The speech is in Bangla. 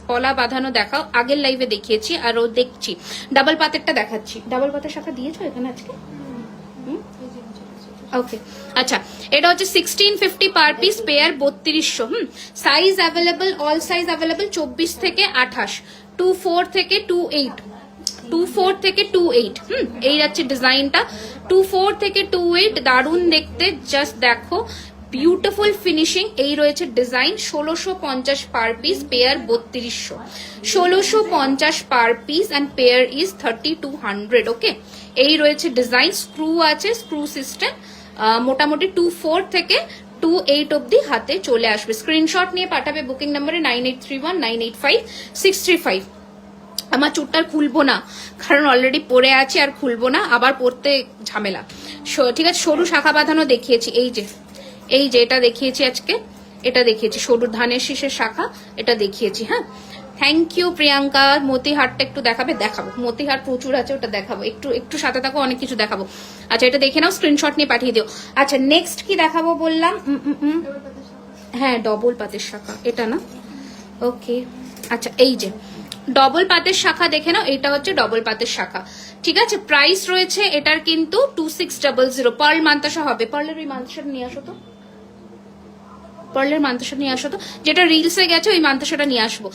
পলা বাঁধানো দেখাও, আগের লাইভে দেখিয়েছি আরও দেখছি। ডাবল পাতেরটা দেখাচ্ছি। ডাবল পাতের শাখা দিয়েছো এখানে আজকে? ওকে, আচ্ছা, এটা হচ্ছে 1650 per piece, pair 3200। Size available, all size available 24 থেকে 28, 24 থেকে 28, 24 থেকে 28। এই যাচ্ছে ডিজাইনটা, 24 থেকে 28, দারুণ দেখতে, জাস্ট দেখো বিউটিফুল ফিনিশিং। এই রয়েছে design, 1650 per piece, pair 3200, 1650 per piece and pair is 3200। ওকে, এই রয়েছে ডিজাইন, স্ক্রু আছে, স্ক্রু সিস্টেম, মোটামুটি 24 থেকে 28 অব্দি হাতে চলে আসবে। স্ক্রিনশট নিয়ে পাঠাবে বুকিং নাম্বারে 9831985635। আমার চুটটা খুলবো না, কারণ অলরেডি পরে আছে, আর খুলবো না, আবার পরতে ঝামেলা। ঠিক আছে, সরু শাখা বাঁধানো দেখিয়েছি, এই যে এটা দেখিয়েছি আজকে, এটা দেখিয়েছি সরু ধানের শীষের শাখা, এটা দেখিয়েছি। হ্যাঁ, থ্যাংক ইউ প্রিয়াঙ্কা। মতিহারটা একটু দেখাবো, মতিহার প্রচুর আছে, ওটা দেখাবো, একটু সাথে থাকো, অনেক কিছু দেখাবো। আচ্ছা, এটা দেখে নাও, স্ক্রিনশট নিয়ে পাঠিয়ে দিও। আচ্ছা, নেক্সট কি দেখাবো বললাম? হ্যাঁ, ডবল পাতের শাখা, এটা না? ওকে, আচ্ছা, এই যে ডবল পাতের শাখা দেখে নাও, এটা হচ্ছে ডবল পাতের শাখা। ঠিক আছে, প্রাইস রয়েছে এটার কিন্তু 2600। পার্ল মান্তাসা হবে, পার্লের ওই মান্তাসাটা নিয়ে আসো তো, পার্লের মান্তাসা নিয়ে আসো তো, যেটা রিলসে গেছে ওই মান্তাসাটা নিয়ে আসবো।